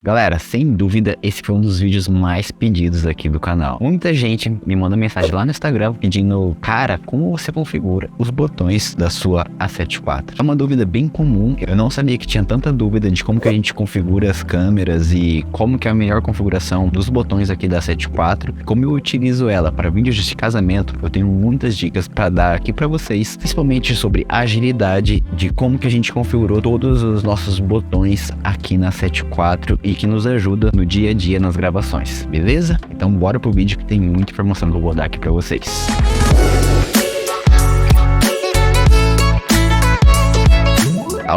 Galera, sem dúvida, esse foi um dos vídeos mais pedidos aqui do canal. Muita gente me manda mensagem lá no Instagram pedindo, cara, como você configura os botões da sua A7 IV? É uma dúvida bem comum, eu não sabia que tinha tanta dúvida de como que a gente configura as câmeras e como que é a melhor configuração dos botões aqui da A7 IV. Como eu utilizo ela para vídeos de casamento, eu tenho muitas dicas para dar aqui para vocês, principalmente sobre a agilidade de como que a gente configurou todos os nossos botões aqui na A7 IV e que nos ajuda no dia a dia nas gravações, beleza? Então bora pro vídeo que tem muita informação que eu vou dar aqui pra vocês.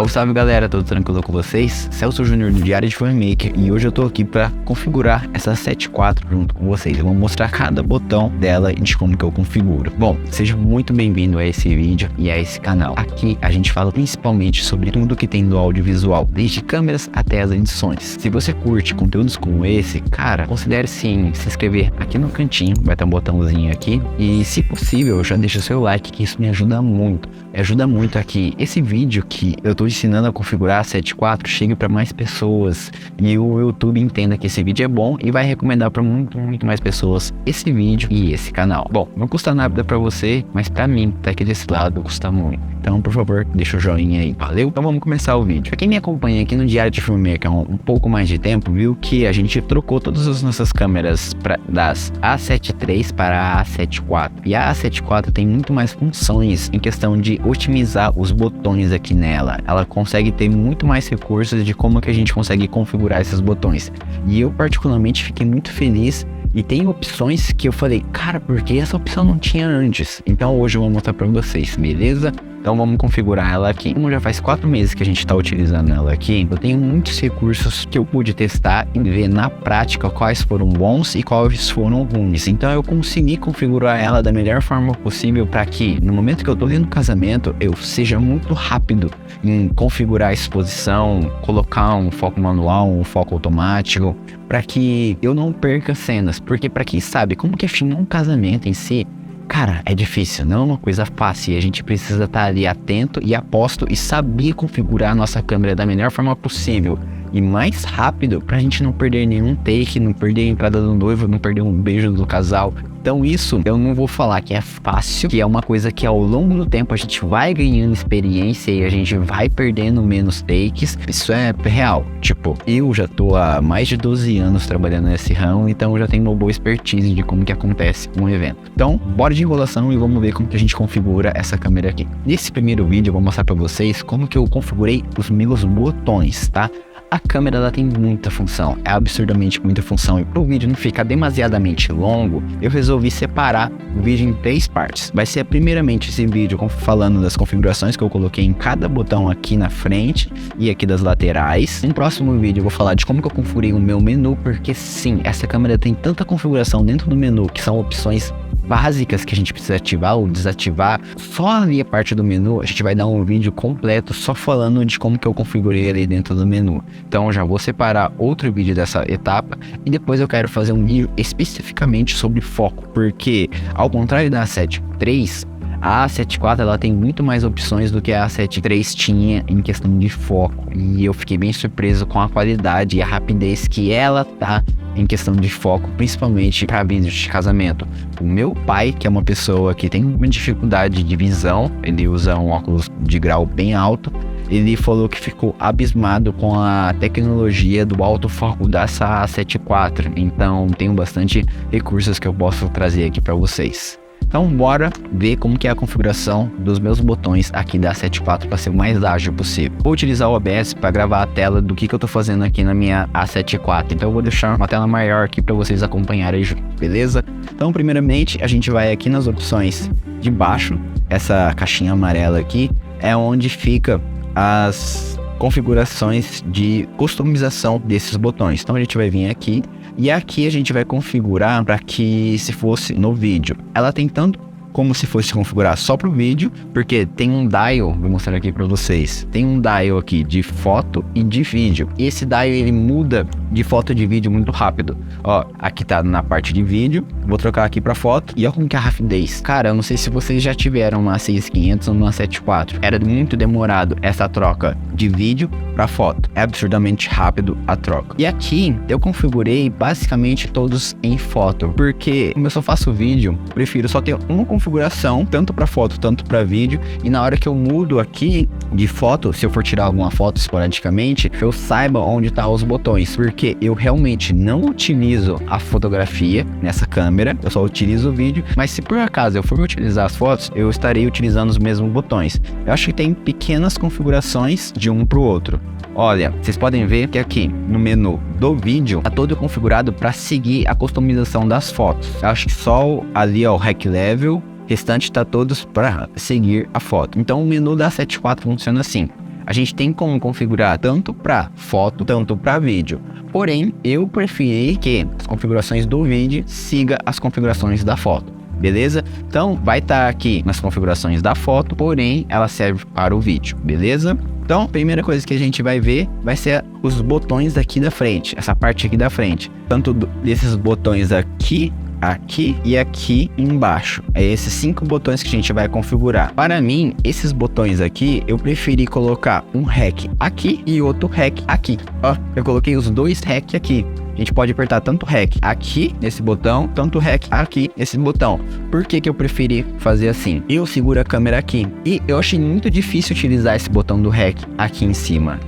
Salve galera, tudo tranquilo com vocês? Celso Júnior do Diário de Filmmaker e hoje eu tô aqui para configurar essa A7 IV junto com vocês. Eu vou mostrar cada botão dela e de como que eu configuro. Bom, seja muito bem-vindo a esse vídeo e a esse canal. Aqui a gente fala principalmente sobre tudo que tem do audiovisual, desde câmeras até as edições. Se você curte conteúdos como esse, cara, considere sim se inscrever aqui no cantinho, vai ter um botãozinho aqui e se possível já deixa o seu like, que isso me ajuda muito. Ajuda muito aqui esse vídeo que eu tô ensinando a configurar a A7 IV chegue para mais pessoas e o YouTube entenda que esse vídeo é bom e vai recomendar para muito mais pessoas esse vídeo e esse canal. Bom, não custa nada para você, mas para mim, tá aqui desse lado, custa muito. Então, por favor, deixa o joinha aí, valeu? Então vamos começar o vídeo. Pra quem me acompanha aqui no Diário de Filmmaker há um pouco mais de tempo, viu que a gente trocou todas as nossas câmeras das A7 III para a A7 IV. E a A7 IV tem muito mais funções em questão de otimizar os botões aqui nela. Ela consegue ter muito mais recursos de como que a gente consegue configurar esses botões. E eu particularmente fiquei muito feliz. E tem opções que eu falei, cara, por que essa opção não tinha antes? Então hoje eu vou mostrar pra vocês, beleza? Então vamos configurar ela aqui. Como já faz 4 meses que a gente está utilizando ela aqui, eu tenho muitos recursos que eu pude testar e ver na prática quais foram bons e quais foram ruins. Então eu consegui configurar ela da melhor forma possível para que no momento que eu tô dentro do casamento, eu seja muito rápido em configurar a exposição, colocar um foco manual, um foco automático, para que eu não perca cenas. Porque para quem sabe como que é filmar um casamento em si, cara, é difícil, não é uma coisa fácil e a gente precisa estar ali atento e aposto e saber configurar a nossa câmera da melhor forma possível e mais rápido pra gente não perder nenhum take, não perder a entrada do noivo, não perder um beijo do casal. Então isso eu não vou falar que é fácil, que é uma coisa que ao longo do tempo a gente vai ganhando experiência e a gente vai perdendo menos takes. Isso é real. Tipo, eu já tô há mais de 12 anos trabalhando nesse ramo, então eu já tenho uma boa expertise de como que acontece um evento. Então, bora de enrolação e vamos ver como que a gente configura essa câmera aqui. Nesse primeiro vídeo eu vou mostrar pra vocês como que eu configurei os meus botões, tá? A câmera ela tem muita função, é absurdamente muita função e para o vídeo não ficar demasiadamente longo, eu resolvi separar o vídeo em 3 partes. Vai ser primeiramente esse vídeo falando das configurações que eu coloquei em cada botão aqui na frente e aqui das laterais. No próximo vídeo eu vou falar de como que eu configurei o meu menu, porque sim, essa câmera tem tanta configuração dentro do menu que são opções básicas que a gente precisa ativar ou desativar. Só ali a parte do menu a gente vai dar um vídeo completo só falando de como que eu configurei ali dentro do menu. Então eu já vou separar outro vídeo dessa etapa e depois eu quero fazer um vídeo especificamente sobre foco, porque ao contrário da A7 III, a A7 IV ela tem muito mais opções do que a A7 III tinha em questão de foco, e eu fiquei bem surpreso com a qualidade e a rapidez que ela tá em questão de foco, principalmente para vídeos de casamento. O meu pai, que é uma pessoa que tem uma dificuldade de visão, ele usa um óculos de grau bem alto, ele falou que ficou abismado com a tecnologia do autofoco dessa A7 IV. Então tenho bastante recursos que eu posso trazer aqui para vocês. Então bora ver como que é a configuração dos meus botões aqui da A7 IV para ser o mais ágil possível. Vou utilizar o OBS para gravar a tela do que eu tô fazendo aqui na minha A7 IV. Então eu vou deixar uma tela maior aqui para vocês acompanharem junto, beleza? Então primeiramente a gente vai aqui nas opções de baixo. Essa caixinha amarela aqui é onde fica as configurações de customização desses botões. Então a gente vai vir aqui e aqui a gente vai configurar para que se fosse no vídeo. Ela tem tanto como se fosse configurar só pro vídeo, porque tem um dial, vou mostrar aqui para vocês. Tem um dial aqui de foto e de vídeo. E esse dial ele muda de foto e de vídeo muito rápido. Ó, aqui tá na parte de vídeo, vou trocar aqui para foto e olha como que é a rapidez. Cara, eu não sei se vocês já tiveram uma 6500 ou uma 74. Era muito demorado essa troca de vídeo para foto. É absurdamente rápido a troca. E aqui eu configurei basicamente todos em foto, porque como eu só faço vídeo, prefiro só ter uma configuração, tanto para foto, tanto para vídeo, e na hora que eu mudo aqui de foto, se eu for tirar alguma foto esporadicamente, eu saiba onde tá os botões, porque eu realmente não utilizo a fotografia nessa câmera, eu só utilizo o vídeo, mas se por acaso eu for utilizar as fotos, eu estarei utilizando os mesmos botões. Eu acho que tem pequenas configurações de um pro outro. Olha, vocês podem ver que aqui no menu do vídeo tá todo configurado para seguir a customização das fotos. Eu acho que só ali ó, o Rec Level, restante tá todos para seguir a foto. Então o menu da 74 funciona assim. A gente tem como configurar tanto para foto, tanto para vídeo. Porém, eu preferi que as configurações do vídeo siga as configurações da foto. Beleza? Então vai estar aqui nas configurações da foto, porém ela serve para o vídeo, beleza? Então, a primeira coisa que a gente vai ver vai ser os botões aqui da frente, essa parte aqui da frente. Tanto desses botões aqui, aqui e aqui embaixo. É esses 5 botões que a gente vai configurar. Para mim, esses botões aqui, eu preferi colocar um REC aqui e outro REC aqui. Ó, eu coloquei os 2 REC aqui. A gente pode apertar tanto REC aqui nesse botão, tanto REC aqui nesse botão. Por que que eu preferi fazer assim? Eu seguro a câmera aqui e eu achei muito difícil utilizar esse botão do REC aqui em cima.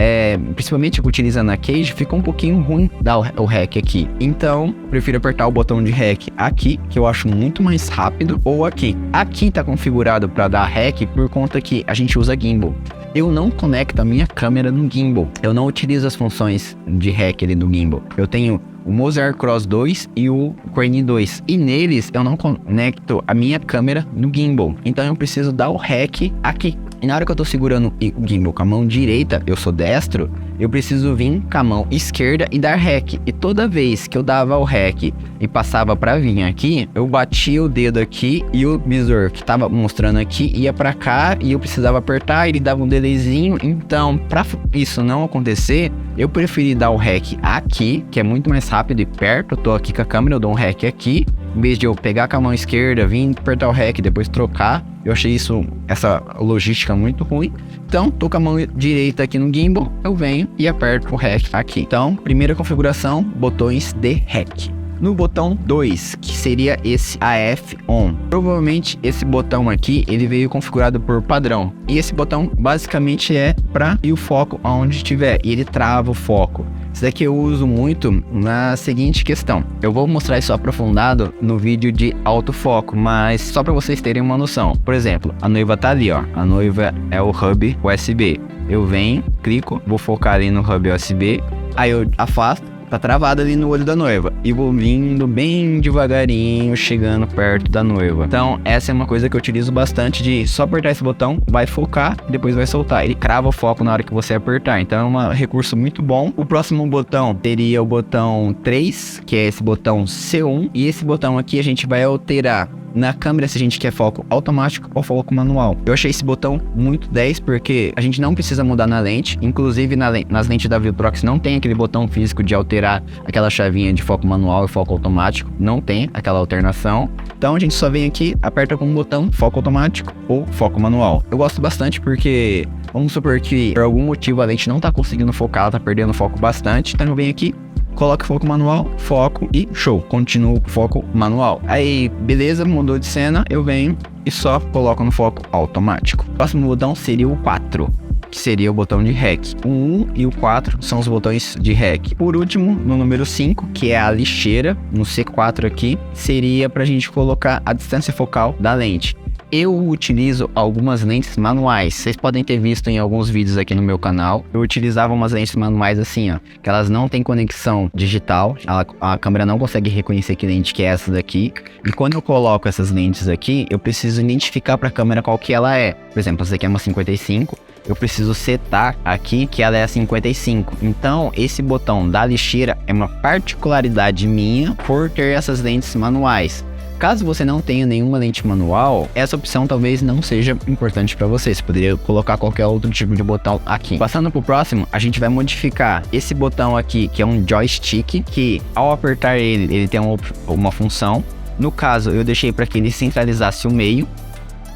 Principalmente utilizando a Cage, fica um pouquinho ruim dar o REC aqui. Então, eu prefiro apertar o botão de REC aqui, que eu acho muito mais rápido, ou aqui. Aqui tá configurado para dar REC por conta que a gente usa gimbal. Eu não conecto a minha câmera no gimbal. Eu não utilizo as funções de REC ali do gimbal. Eu tenho o Moze Air Cross 2 e o Crane 2. E neles eu não conecto a minha câmera no gimbal. Então eu preciso dar o REC aqui. E na hora que eu tô segurando o gimbal com a mão direita, eu sou destro, eu preciso vir com a mão esquerda e dar REC. E toda vez que eu dava o REC e passava pra vir aqui, eu batia o dedo aqui e o visor que tava mostrando aqui ia pra cá e eu precisava apertar, ele dava um delayzinho. Então, pra isso não acontecer, eu preferi dar o REC aqui, que é muito mais rápido e perto. Eu tô aqui com a câmera, eu dou um REC aqui. Em vez de eu pegar com a mão esquerda, vir apertar o REC e depois trocar, eu achei essa logística muito ruim. Então, tô com a mão direita aqui no gimbal, eu venho e aperto o REC aqui. Então, primeira configuração, botões de REC. No botão 2, que seria esse AF ON. Provavelmente esse botão aqui, ele veio configurado por padrão. E esse botão basicamente é para ir o foco aonde estiver, e ele trava o foco. Isso daqui eu uso muito na seguinte questão. Eu vou mostrar isso aprofundado no vídeo de autofoco, mas só para vocês terem uma noção. Por exemplo, a noiva tá ali, ó. A noiva é o hub USB. Eu venho, clico, vou focar ali no hub USB, aí eu afasto. Tá travado ali no olho da noiva e vou vindo bem devagarinho, chegando perto da noiva. Então essa é uma coisa que eu utilizo bastante, de só apertar esse botão, vai focar e depois vai soltar. Ele crava o foco na hora que você apertar, então é um recurso muito bom. O próximo botão seria o botão 3, que é esse botão C1, e esse botão aqui a gente vai alterar na câmera se a gente quer foco automático ou foco manual. Eu achei esse botão muito 10 porque a gente não precisa mudar na lente. Inclusive nas lentes da Viltrox não tem aquele botão físico de alterar aquela chavinha de foco manual e foco automático. Não tem aquela alternação. Então a gente só vem aqui, aperta com o botão foco automático ou foco manual. Eu gosto bastante porque vamos supor que por algum motivo a lente não tá conseguindo focar, ela tá perdendo foco bastante. Então eu venho aqui, coloca foco manual, foco e show, continuo com foco manual. Aí, beleza, mudou de cena, eu venho e só coloco no foco automático. O próximo botão seria o 4, que seria o botão de REC. O 1 e o 4 são os botões de REC. Por último, no número 5, que é a lixeira, no C4 aqui, seria pra gente colocar a distância focal da lente. Eu utilizo algumas lentes manuais. Vocês podem ter visto em alguns vídeos aqui no meu canal. Eu utilizava umas lentes manuais assim, ó, que elas não têm conexão digital. A câmera não consegue reconhecer que lente que é essa daqui. E quando eu coloco essas lentes aqui, eu preciso identificar para a câmera qual que ela é. Por exemplo, essa aqui é uma 55. Eu preciso setar aqui que ela é a 55. Então, esse botão da lixeira é uma particularidade minha por ter essas lentes manuais. Caso você não tenha nenhuma lente manual, essa opção talvez não seja importante para você. Você poderia colocar qualquer outro tipo de botão aqui. Passando pro próximo, a gente vai modificar esse botão aqui, que é um joystick, que ao apertar ele tem uma função. No caso, eu deixei para que ele centralizasse o meio,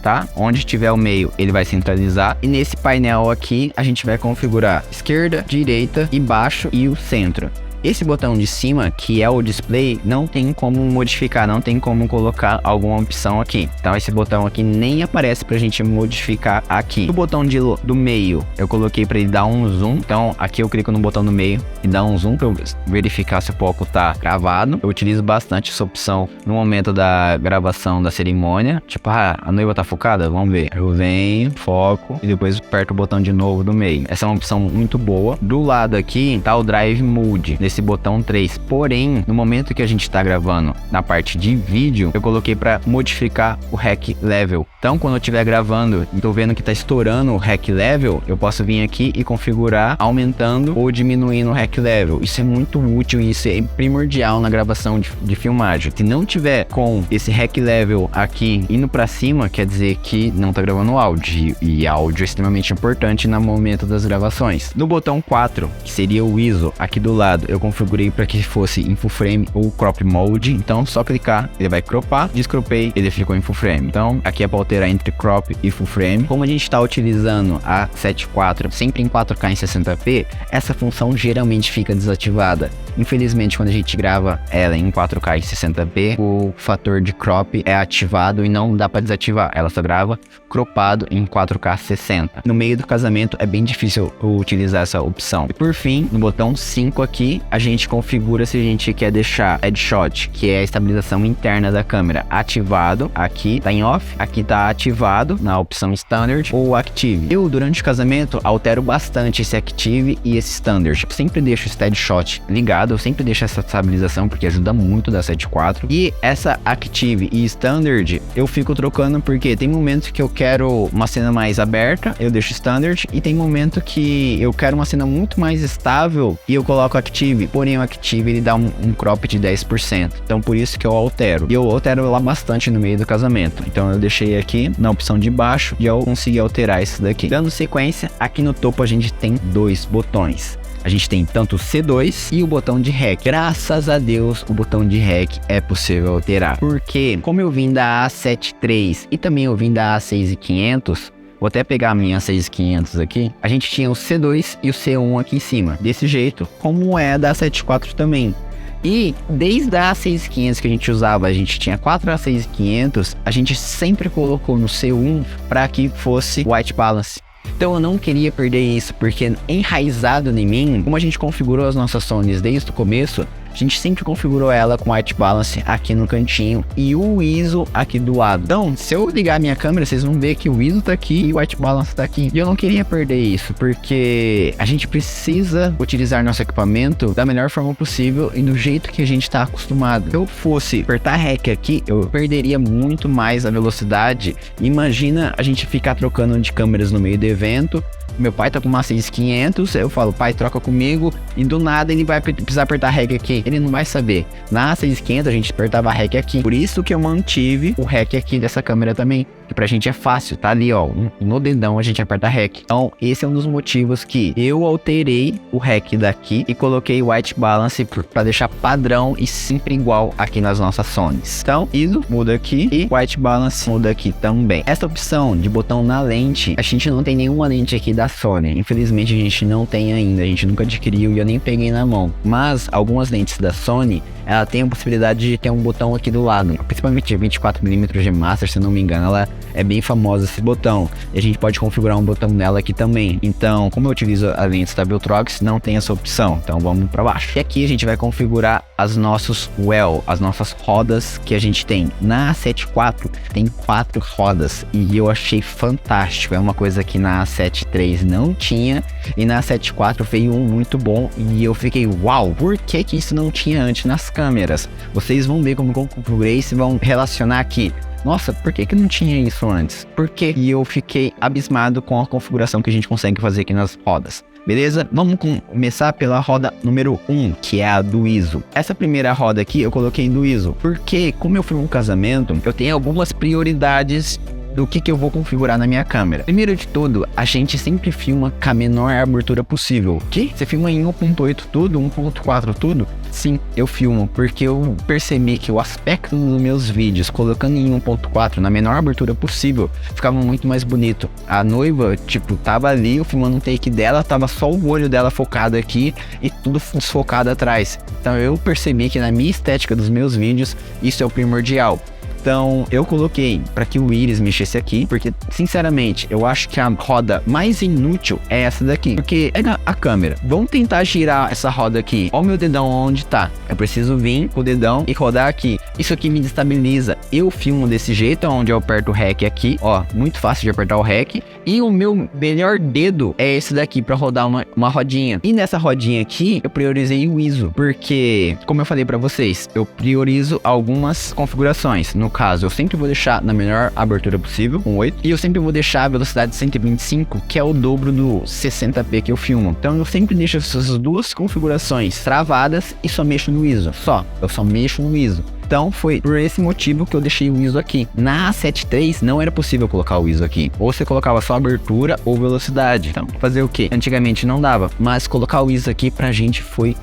tá? Onde tiver o meio, ele vai centralizar. E nesse painel aqui, a gente vai configurar esquerda, direita e baixo e o centro. Esse botão de cima, que é o display, não tem como modificar, não tem como colocar alguma opção aqui. Então esse botão aqui nem aparece pra gente modificar aqui. O botão do meio, eu coloquei pra ele dar um zoom. Então aqui eu clico no botão do meio e dá um zoom pra eu verificar se o foco tá gravado. Eu utilizo bastante essa opção no momento da gravação da cerimônia. Tipo, a noiva tá focada? Vamos ver. Eu venho, foco e depois aperto o botão de novo do meio. Essa é uma opção muito boa. Do lado aqui tá o Drive Mode, esse botão 3, porém no momento que a gente está gravando na parte de vídeo, eu coloquei para modificar o REC Level. Então quando eu estiver gravando e tô vendo que tá estourando o REC Level, eu posso vir aqui e configurar aumentando ou diminuindo o REC Level. Isso é muito útil e isso é primordial na gravação de filmagem. Se não tiver com esse REC Level aqui indo para cima, quer dizer que não tá gravando áudio, e áudio é extremamente importante no momento das gravações. No botão 4, que seria o ISO, aqui do lado, eu configurei para que fosse em full frame ou crop mode. Então só clicar, ele vai cropar, descropei, ele ficou em full frame. Então aqui é para alterar entre crop e full frame. Como a gente está utilizando a 7.4 sempre em 4K em 60p, essa função geralmente fica desativada. Infelizmente, quando a gente grava ela em 4K em 60p, o fator de crop é ativado e não dá para desativar. Ela só grava cropado em 4K 60. No meio do casamento é bem difícil utilizar essa opção. E por fim, no botão 5 aqui, a gente configura se a gente quer deixar headshot, que é a estabilização interna da câmera, ativado. Aqui tá em off, aqui tá ativado na opção standard ou active. Eu durante o casamento altero bastante esse active e esse standard. Eu sempre deixo esse headshot ligado, eu sempre deixo essa estabilização porque ajuda muito da 7.4. E essa active e standard eu fico trocando porque tem momentos que eu quero uma cena mais aberta, eu deixo standard, e tem momento que eu quero uma cena muito mais estável e eu coloco active. Porém o active ele dá um crop de 10%. Então por isso que eu altero. E eu altero lá bastante no meio do casamento. Então eu deixei aqui na opção de baixo e eu consegui alterar isso daqui. Dando sequência, aqui no topo a gente tem dois botões. A gente tem tanto o C2 e o botão de REC. Graças a Deus, o botão de REC é possível alterar. Porque, como eu vim da A7 III e também eu vim da A6500, vou até pegar a minha 6500 aqui, a gente tinha o C2 e o C1 aqui em cima. Desse jeito, como é da A7 IV também. E desde a A6500 que a gente usava, a gente tinha 4 A6500, a gente sempre colocou no C1 para que fosse white balance. Então eu não queria perder isso, porque enraizado em mim, como a gente configurou as nossas Sonys desde o começo, a gente sempre configurou ela com white balance aqui no cantinho e o ISO aqui do lado. Então, se eu ligar a minha câmera, vocês vão ver que o ISO tá aqui e o white balance tá aqui. E eu não queria perder isso, porque a gente precisa utilizar nosso equipamento da melhor forma possível e do jeito que a gente tá acostumado. Se eu fosse apertar REC aqui, eu perderia muito mais a velocidade. Imagina a gente ficar trocando de câmeras no meio do evento. Meu pai tá com uma 6500, eu falo, pai, troca comigo, e do nada ele vai precisar apertar REC aqui. Ele não vai saber. Na 6500 a gente apertava REC aqui. Por isso que eu mantive o REC aqui dessa câmera também. Que pra gente é fácil, tá ali, ó, no dedão a gente aperta REC. Então, esse é um dos motivos que eu alterei o REC daqui e coloquei o white balance pra deixar padrão e sempre igual aqui nas nossas Sonys. Então, ISO muda aqui e white balance muda aqui também. Essa opção de botão na lente, a gente não tem nenhuma lente aqui da Sony. Infelizmente, a gente não tem ainda, a gente nunca adquiriu e eu nem peguei na mão. Mas, algumas lentes da Sony, ela tem a possibilidade de ter um botão aqui do lado, principalmente 24mm de Master, se não me engano, ela é bem famosa esse botão, e a gente pode configurar um botão nela aqui também. Então, como eu utilizo a lente da Viltrox, não tem essa opção, então vamos para baixo. E aqui a gente vai configurar as nossas well, as nossas rodas que a gente tem. Na A7 IV tem 4 rodas, e eu achei fantástico, é uma coisa que na A7 III não tinha, e na A7 IV veio um muito bom, e eu fiquei, uau, por que que isso não tinha antes nas câmeras? Vocês vão ver como eu configurei e vão relacionar aqui. nossa, por que não tinha isso antes? Por quê? E eu fiquei abismado com a configuração que a gente consegue fazer aqui nas rodas. Beleza? Vamos começar pela roda número 1, que é a do ISO. Essa primeira roda aqui eu coloquei do ISO, porque como eu filmo um casamento, eu tenho algumas prioridades do que eu vou configurar na minha câmera. Primeiro de tudo, a gente sempre filma com a menor abertura possível. Que? Você filma em 1.8 tudo, 1.4 tudo? Sim, eu filmo, porque eu percebi que o aspecto dos meus vídeos, colocando em 1.4 na menor abertura possível, ficava muito mais bonito. A noiva, tipo, tava ali, eu filmando um take dela, tava só o olho dela focado aqui e tudo desfocado atrás. Então eu percebi que na minha estética dos meus vídeos, isso é o primordial. Então, eu coloquei para que o íris mexesse aqui, porque, sinceramente, eu acho que a roda mais inútil é essa daqui. Porque pega a câmera, vamos tentar girar essa roda aqui. Ó o meu dedão onde tá. Eu preciso vir com o dedão e rodar aqui. Isso aqui me destabiliza. Eu filmo desse jeito, onde eu aperto o REC aqui. Ó, muito fácil de apertar o REC. E o meu melhor dedo é esse daqui para rodar uma rodinha. E nessa rodinha aqui, eu priorizei o ISO. Porque, como eu falei para vocês, eu priorizo algumas configurações. No caso, eu sempre vou deixar na menor abertura possível, com 8, e eu sempre vou deixar a velocidade 125, que é o dobro do 60p que eu filmo. Então eu sempre deixo essas duas configurações travadas e só mexo no ISO. Eu só mexo no ISO. Então foi por esse motivo que eu deixei o ISO aqui. Na A7 III não era possível colocar o ISO aqui. Ou você colocava só abertura ou velocidade. Então, fazer o quê? Antigamente não dava, mas colocar o ISO aqui pra gente foi...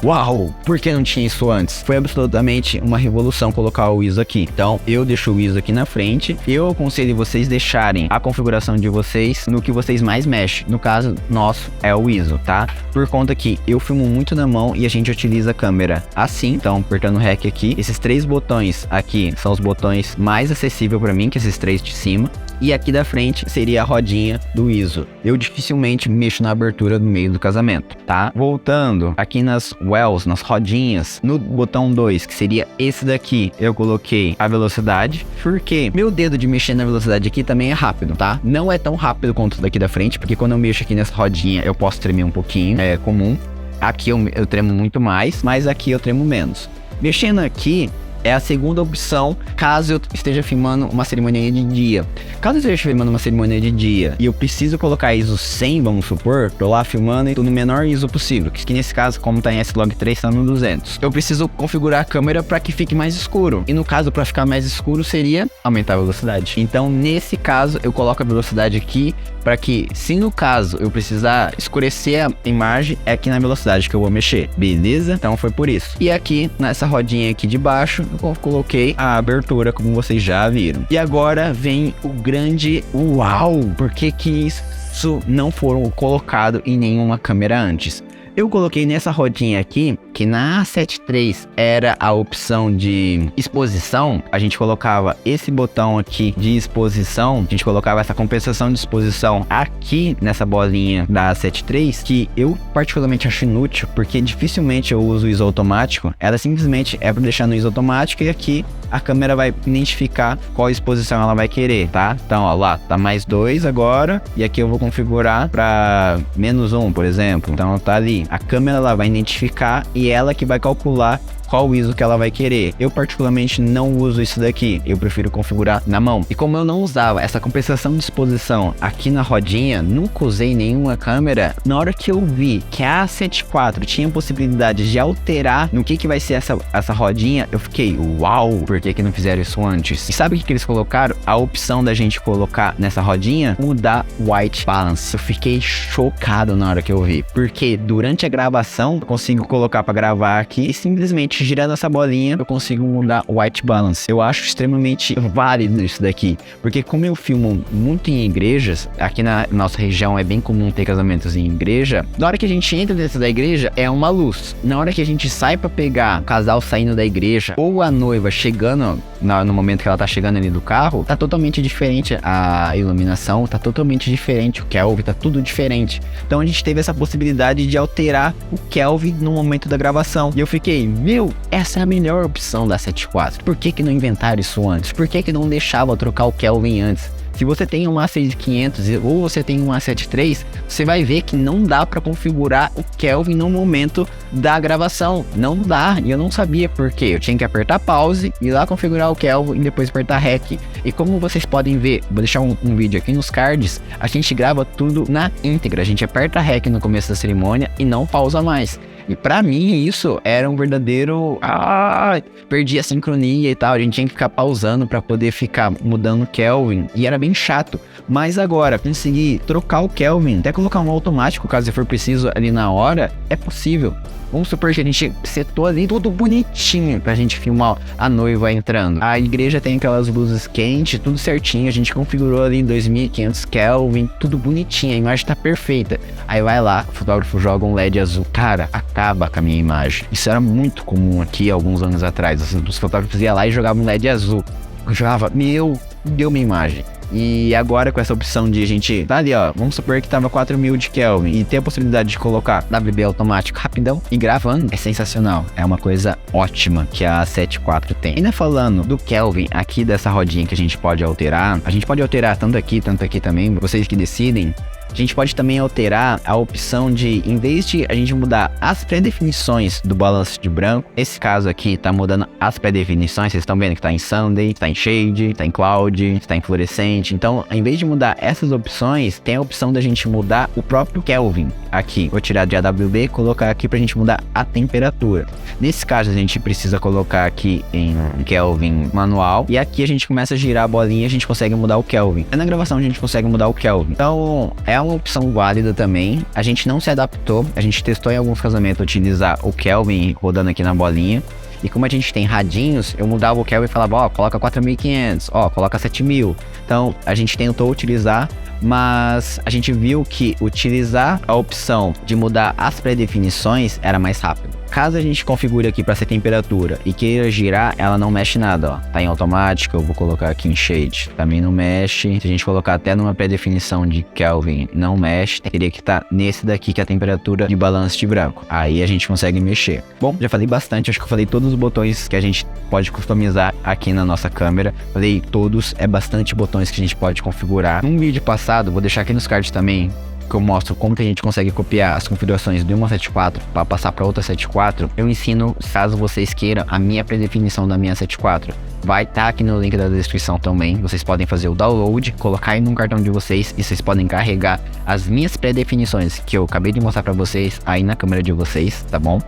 Uau! Por que não tinha isso antes? Foi absolutamente uma revolução colocar o ISO aqui. Então, eu deixo o ISO aqui na frente. Eu aconselho vocês deixarem a configuração de vocês no que vocês mais mexem. No caso, nosso é o ISO, tá? Por conta que eu filmo muito na mão e a gente utiliza a câmera assim. Então, apertando o REC aqui. Esses três botões aqui são os botões mais acessíveis para mim, que esses três de cima. E aqui da frente seria a rodinha do ISO. Eu dificilmente mexo na abertura do meio do casamento, tá? Voltando aqui nas wells, nas rodinhas, no botão 2, que seria esse daqui, eu coloquei a velocidade, porque meu dedo de mexer na velocidade aqui também é rápido, tá? Não é tão rápido quanto o daqui da frente, porque quando eu mexo aqui nessa rodinha, eu posso tremer um pouquinho, é comum. Aqui eu tremo muito mais, mas aqui eu tremo menos. Mexendo aqui, é a segunda opção, caso eu esteja filmando uma cerimônia de dia. Caso eu esteja filmando uma cerimônia de dia e eu preciso colocar ISO 100, vamos supor, tô lá filmando e tô no menor ISO possível, que nesse caso, como tá em S-Log3, tá no 200. Eu preciso configurar a câmera para que fique mais escuro. E no caso, para ficar mais escuro, seria aumentar a velocidade. Então, nesse caso, eu coloco a velocidade aqui para que, se no caso eu precisar escurecer a imagem, é aqui na velocidade que eu vou mexer, beleza? Então foi por isso. E aqui, nessa rodinha aqui de baixo, eu coloquei a abertura, como vocês já viram. E agora vem o grande uau! Por que isso não foram colocado em nenhuma câmera antes? Eu coloquei nessa rodinha aqui, que na A7 III era a opção de exposição, a gente colocava esse botão aqui de exposição, a gente colocava essa compensação de exposição aqui nessa bolinha da A7 III, que eu particularmente acho inútil, porque dificilmente eu uso o ISO automático, ela simplesmente é para deixar no ISO automático e aqui a câmera vai identificar qual exposição ela vai querer, tá? Então, ó lá, tá mais 2 agora, e aqui eu vou configurar para -1, por exemplo. Então tá ali. A câmera ela vai identificar e ela que vai calcular qual ISO que ela vai querer. Eu particularmente não uso isso daqui, eu prefiro configurar na mão. E como eu não usava essa compensação de exposição aqui na rodinha, nunca usei nenhuma câmera, na hora que eu vi que a A7 IV tinha possibilidade de alterar no que vai ser essa rodinha, eu fiquei, uau, por que não fizeram isso antes? E sabe o que eles colocaram? A opção da gente colocar nessa rodinha, mudar white balance. Eu fiquei chocado na hora que eu vi, porque durante a gravação, eu consigo colocar para gravar aqui e simplesmente girando essa bolinha, eu consigo mudar o white balance. Eu acho extremamente válido isso daqui, porque como eu filmo muito em igrejas, aqui na nossa região é bem comum ter casamentos em igreja, na hora que a gente entra dentro da igreja, é uma luz. Na hora que a gente sai pra pegar o casal saindo da igreja, ou a noiva chegando, no momento que ela tá chegando ali do carro, tá totalmente diferente a iluminação, tá totalmente diferente o Kelvin, tá tudo diferente. Então a gente teve essa possibilidade de alterar o Kelvin no momento da gravação. E eu fiquei, meu, essa é a melhor opção da A7 IV. Por que não inventaram isso antes? Por que não deixava eu trocar o Kelvin antes? Se você tem uma A6500 ou você tem uma A7 III, você vai ver que não dá para configurar o Kelvin no momento da gravação. Não dá, e eu não sabia por quê. Eu tinha que apertar pause, ir lá configurar o Kelvin e depois apertar REC. E como vocês podem ver, vou deixar um vídeo aqui nos cards, a gente grava tudo na íntegra. A gente aperta REC no começo da cerimônia e não pausa mais. E pra mim isso era um verdadeiro... perdi a sincronia e tal. A gente tinha que ficar pausando pra poder ficar mudando o Kelvin. E era bem chato. Mas agora, conseguir trocar o Kelvin, até colocar um automático, caso for preciso ali na hora, é possível. Vamos supor que a gente setou ali tudo bonitinho pra gente filmar a noiva entrando. A igreja tem aquelas luzes quentes, tudo certinho. A gente configurou ali em 2500 Kelvin, tudo bonitinho. A imagem tá perfeita. Aí vai lá, o fotógrafo joga um LED azul. Cara, acaba com a minha imagem. Isso era muito comum aqui alguns anos atrás. Os fotógrafos iam lá e jogavam um LED azul. Eu jogava, deu minha imagem. E agora com essa opção de a gente tá ali, ó, vamos supor que tava 4000 de Kelvin e ter a possibilidade de colocar WB automático rapidão e gravando, é sensacional. É uma coisa ótima que a A7 IV tem. Ainda falando do Kelvin aqui dessa rodinha que a gente pode alterar tanto aqui também, vocês que decidem. A gente pode também alterar a opção de, em vez de a gente mudar as pré-definições do balanço de branco, esse caso aqui tá mudando as pré-definições, vocês estão vendo que tá em Sunday, tá em Shade, tá em Cloud, tá em Fluorescente. Então, em vez de mudar essas opções, tem a opção da gente mudar o próprio Kelvin aqui. Vou tirar de AWB e colocar aqui pra gente mudar a temperatura. Nesse caso, a gente precisa colocar aqui em Kelvin manual, e aqui a gente começa a girar a bolinha e a gente consegue mudar o Kelvin. Na gravação a gente consegue mudar o Kelvin. Então, é uma opção válida também. A gente não se adaptou, a gente testou em alguns casamentos utilizar o Kelvin rodando aqui na bolinha. E como a gente tem radinhos, eu mudava o Kelvin e falava, ó, coloca 4500, ó, coloca 7000. Então, a gente tentou utilizar, mas a gente viu que utilizar a opção de mudar as pré-definições era mais rápido. Caso a gente configure aqui para ser temperatura e queira girar, ela não mexe nada, ó. Tá em automático, eu vou colocar aqui em Shade, também não mexe. Se a gente colocar até numa pré-definição de Kelvin, não mexe. Teria que estar nesse daqui, que é a temperatura de balanço de branco. Aí a gente consegue mexer. Bom, já falei bastante, acho que eu falei todos os botões que a gente pode customizar aqui na nossa câmera. Falei todos, é bastante botões que a gente pode configurar. Num vídeo passado, vou deixar aqui nos cards também, que eu mostro como que a gente consegue copiar as configurações de uma 7.4 para passar para outra 7.4, eu ensino, caso vocês queiram, a minha predefinição da minha 7.4. Vai estar aqui no link da descrição também. Vocês podem fazer o download, colocar aí num cartão de vocês e vocês podem carregar as minhas predefinições que eu acabei de mostrar para vocês aí na câmera de vocês, tá bom?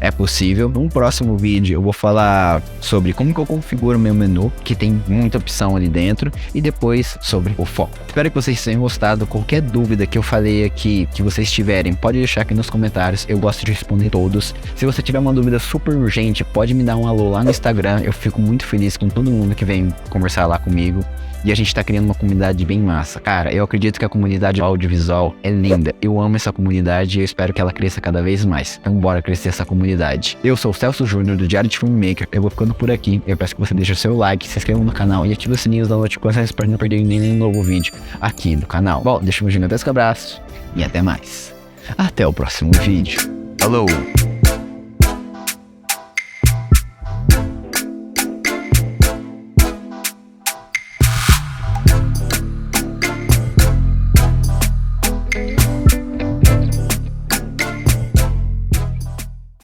É possível. Num próximo vídeo eu vou falar sobre como que eu configuro meu menu, que tem muita opção ali dentro, e depois sobre o foco. Espero que vocês tenham gostado. Qualquer dúvida que eu falei aqui, que vocês tiverem, pode deixar aqui nos comentários, eu gosto de responder todos. Se você tiver uma dúvida super urgente, pode me dar um alô lá no Instagram, eu fico muito feliz com todo mundo que vem conversar lá comigo. E a gente tá criando uma comunidade bem massa. Cara, eu acredito que a comunidade audiovisual é linda. Eu amo essa comunidade e eu espero que ela cresça cada vez mais. Então bora crescer essa comunidade. Eu sou o Celso Júnior do Diário de Filmmaker. Eu vou ficando por aqui. Eu peço que você deixe o seu like, se inscreva no canal e ative o sininho das notificações para não perder nenhum novo vídeo aqui no canal. Bom, deixa um gigantesco abraço e até mais. Até o próximo vídeo. Falou!